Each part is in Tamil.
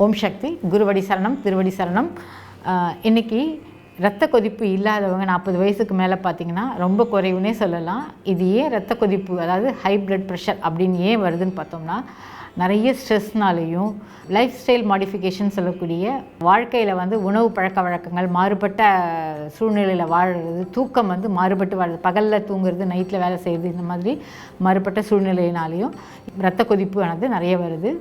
ஓம் சக்தி. குருவடி சரணம், திருவடி சரணம். இன்றைக்கி இரத்த கொதிப்பு இல்லாதவங்க 40 வயசுக்கு மேலே பார்த்திங்கன்னா ரொம்ப குறைவுனே சொல்லலாம். இது ஏன் இரத்த கொதிப்பு, அதாவது ஹை பிளட் ப்ரெஷர் அப்படின்னு ஏன் வருதுன்னு பார்த்தோம்னா, நிறைய ஸ்ட்ரெஸ்னாலேயும் லைஃப் ஸ்டைல் மாடிஃபிகேஷன் சொல்லக்கூடிய வாழ்க்கையில் உணவு பழக்க வழக்கங்கள் மாறுபட்ட சூழ்நிலையில் வாழ்கிறது, தூக்கம் மாறுபட்டு வாழ்றது, பகலில் தூங்குறது, நைட்டில் வேலை செய்கிறது, இந்த மாதிரி மாறுபட்ட சூழ்நிலையினாலேயும் இரத்த கொதிப்பு நிறைய வருது.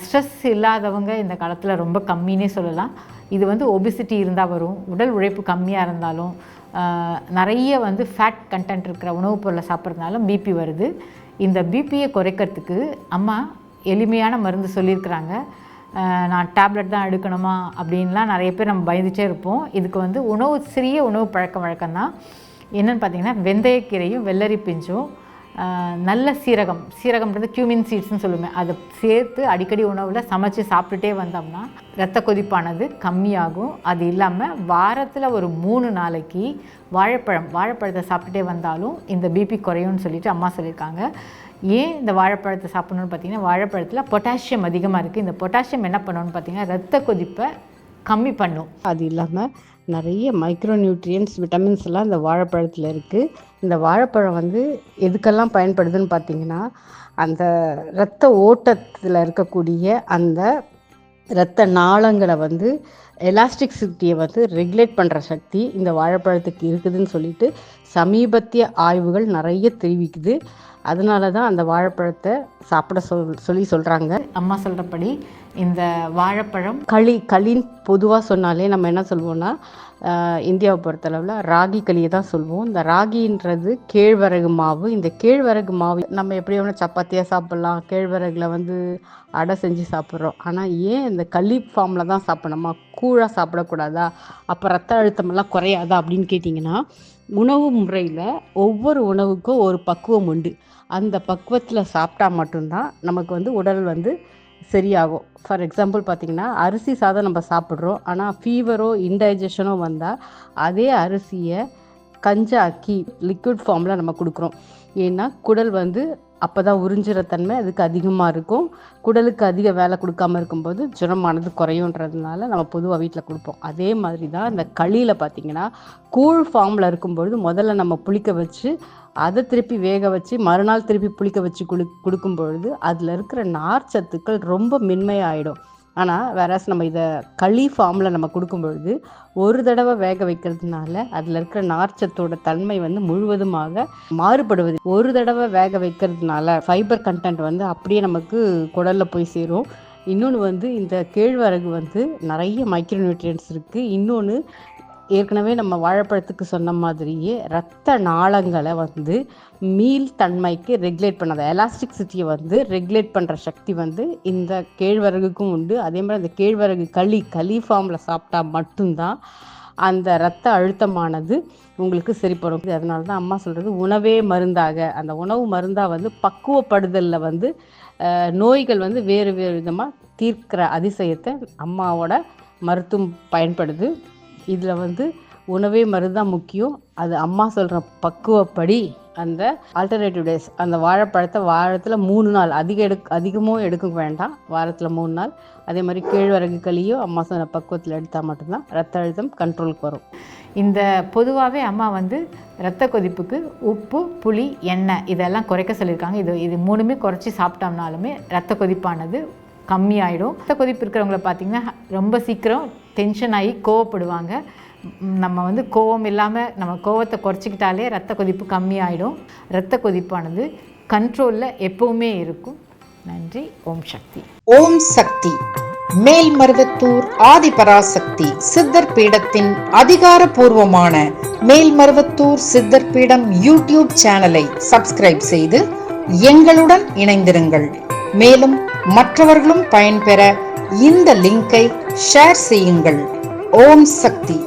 ஸ்ட்ரெஸ் இல்லாதவங்க இந்த காலத்தில் ரொம்ப கம்மின்னே சொல்லலாம். இது ஒபிசிட்டி இருந்தால் வரும், உடல் உழைப்பு கம்மியாக இருந்தாலும், நிறைய ஃபேட் கண்டென்ட் இருக்கிற உணவுப் பொருளை சாப்பிட்றதுனாலும் பிபி வருது. இந்த பிபியை குறைக்கிறதுக்கு அம்மா எளிமையான மருந்து சொல்லியிருக்கிறாங்க. நான் டேப்லெட் தான் எடுக்கணுமா அப்படின்லாம் நிறைய பேர் நம்ம பயந்துகிட்டே இருப்போம். இதுக்கு சிறிய உணவு பழக்க வழக்கம்தான். என்னென்னு பார்த்திங்கன்னா, வெந்தயக்கீரையும் வெள்ளரி பிஞ்சும், நல்ல சீரகம்ன்றது கியூமின் சீட்ஸ்னு சொல்லுவேன், அதை சேர்த்து அடிக்கடி உணவில் சமைச்சு சாப்பிட்டுட்டே வந்தோம்னா இரத்த கொதிப்பானது கம்மியாகும். அது இல்லாமல் வாரத்தில் ஒரு 3 நாளைக்கு வாழைப்பழத்தை சாப்பிட்டுட்டே வந்தாலும் இந்த பிபி குறையும்னு சொல்லிட்டு அம்மா சொல்லியிருக்காங்க. ஏன் இந்த வாழைப்பழத்தை சாப்பிடணுன்னு பார்த்திங்கன்னா, வாழைப்பழத்தில் பொட்டாசியம் அதிகமாக இருக்குது. இந்த பொட்டாசியம் என்ன பண்ணணும்னு பார்த்திங்கன்னா, இரத்த கொதிப்பை கம்மி பண்ணும். அது இல்லாமல் நிறைய மைக்ரோ நியூட்ரியன்ஸ், விட்டமின்ஸ் எல்லாம் இந்த வாழைப்பழத்தில் இருக்குது. இந்த வாழைப்பழம் எதுக்கெல்லாம் பயன்படுதுன்னு பார்த்திங்கன்னா, அந்த இரத்த ஓட்டத்தில் இருக்கக்கூடிய அந்த இரத்த நாளங்களை எலாஸ்டிசிட்டியை ரெகுலேட் பண்ணுற சக்தி இந்த வாழைப்பழத்துக்கு இருக்குதுன்னு சொல்லிட்டு சமீபத்திய ஆய்வுகள் நிறைய தெரிவிக்குது. அதனால தான் அந்த வாழைப்பழத்தை சாப்பிட சொல்கிறாங்க. அம்மா சொல்கிறபடி இந்த வாழைப்பழம் களின்னு பொதுவாக சொன்னாலே நம்ம என்ன சொல்லுவோம்னா, இந்தியாவை பொறுத்தளவில் ராகி களியை தான் சொல்லுவோம். இந்த ராகின்றது கேழ்வரகு மாவு. இந்த கேழ்வரகு மாவு நம்ம எப்படி வேணால் சப்பாத்தியாக சாப்பிட்லாம், கேழ்வரகுல அடை செஞ்சு சாப்பிட்றோம். ஆனால் ஏன் இந்த களி ஃபார்மில் தான் சாப்பிடணுமா, கூழாக சாப்பிடக்கூடாதா, அப்போ ரத்த அழுத்தமெல்லாம் குறையாதா அப்படின்னு கேட்டிங்கன்னா, உணவு முறையில் ஒவ்வொரு உணவுக்கும் ஒரு பக்குவம் உண்டு. அந்த பக்குவத்தில் சாப்பிட்டா மட்டும்தான் நமக்கு உடல் சரியாகும். ஃபார் எக்ஸாம்பிள் பார்த்திங்கன்னா, அரிசி சாதம் நம்ம சாப்பிட்றோம், ஆனால் ஃபீவரோ இன்டைஜஷனோ வந்தால் அதே அரிசியை கஞ்சாக்கி லிக்விட் ஃபார்மில் நம்ம கொடுக்குறோம். ஏன்னா குடல் அப்போ தான் உறிஞ்சிற தன்மை அதுக்கு அதிகமாக இருக்கும். குடலுக்கு அதிக வேலை கொடுக்காமல் இருக்கும்போது ஜுரமானது குறையுன்றதுனால நம்ம பொதுவாக வீட்டில் கொடுப்போம். அதே மாதிரி தான் இந்த களியில் பார்த்திங்கன்னா, கூழ் ஃபார்மில் இருக்கும்பொழுது முதல்ல நம்ம புளிக்க வச்சு அதை திருப்பி வேக வச்சு மறுநாள் திருப்பி புளிக்க வச்சு கொடுக்கும் பொழுது அதில் இருக்கிற நார் சத்துக்கள் ரொம்ப மென்மையாயிடும். ஆனால் வேறாஸ் நம்ம இதை களி ஃபார்மில் நம்ம கொடுக்கும் பொழுது ஒரு தடவை வேக வைக்கிறதுனால அதில் இருக்கிற நார்ச்சத்தோட தன்மை முழுவதுமாக மாறுபடுவது. ஒரு தடவை வேக வைக்கிறதுனால ஃபைபர் கண்டென்ட் அப்படியே நமக்கு குடலில் போய் சேரும். இன்னொன்று இந்த கேழ்வரகு நிறைய மைக்ரோ நியூட்ரியன்ஸ் இருக்குது. இன்னொன்று ஏற்கனவே நம்ம வாழைப்பழத்துக்கு சொன்ன மாதிரியே இரத்த நாளங்களை மீள் தன்மைக்கு ரெகுலேட் பண்ணாத எலாஸ்டிசிட்டியை ரெகுலேட் பண்ணுற சக்தி இந்த கேழ்வரகுக்கும் உண்டு. அதே மாதிரி அந்த கேழ்வரகு களி ஃபார்மில் சாப்பிட்டா மட்டும்தான் அந்த இரத்த அழுத்தமானது உங்களுக்கு சரிப்படும். அதனால தான் அம்மா சொல்கிறது உணவே மருந்தாக. அந்த உணவு மருந்தாக பக்குவப்படுதலில் நோய்கள் வேறு வேறு விதமாக தீர்க்கிற அதிசயத்தை அம்மாவோட மருத்துவம் பயன்படுது. இதில் உணவே மருந்தான் முக்கியம். அது அம்மா சொல்கிற பக்குவப்படி அந்த ஆல்டர்னேட்டிவ் டேஸ் அந்த வாழைப்பழத்தை வாரத்தில் 3 நாள் அதிகமும் எடுக்க வேண்டாம், வாரத்தில் 3 நாள். அதே மாதிரி கேழ்வரகு களியோ அம்மா சொன்ன பக்குவத்தில் எடுத்தால் மட்டும்தான் ரத்த அழுத்தம் கண்ட்ரோலுக்கு வரும். இந்த பொதுவாகவே அம்மா இரத்த கொதிப்புக்கு உப்பு, புளி, எண்ணெய் இதெல்லாம் குறைக்க சொல்லியிருக்காங்க. இது 3மே குறைச்சி சாப்பிட்டோம்னாலுமே இரத்த கொதிப்பானது கம்மியாயிடும். இரத்த கொதிப்பு இருக்கிறவங்கள பார்த்திங்கன்னா ரொம்ப சீக்கிரம் டென்ஷன் ஆகி கோவப்படுவாங்க. நம்ம கோவம் இல்லாமல் நம்ம கோவத்தை குறைச்சிக்கிட்டாலே இரத்த கொதிப்பு கம்மியாயிடும். இரத்த கொதிப்பானது கண்ட்ரோலில் எப்பவுமே இருக்கும். நன்றி. ஓம் சக்தி. ஓம் சக்தி. மேல்மருவத்தூர் ஆதிபராசக்தி சித்தர் பீடத்தின் அதிகாரப்பூர்வமான மேல்மருவத்தூர் சித்தர் பீடம் யூடியூப் சேனலை சப்ஸ்கிரைப் செய்து எங்களுடன் இணைந்திருங்கள். மேலும் மற்றவர்களும் பயன்பெற இந்த லிங்கை ஷேர் செய்யுங்கள். ஓம் சக்தி.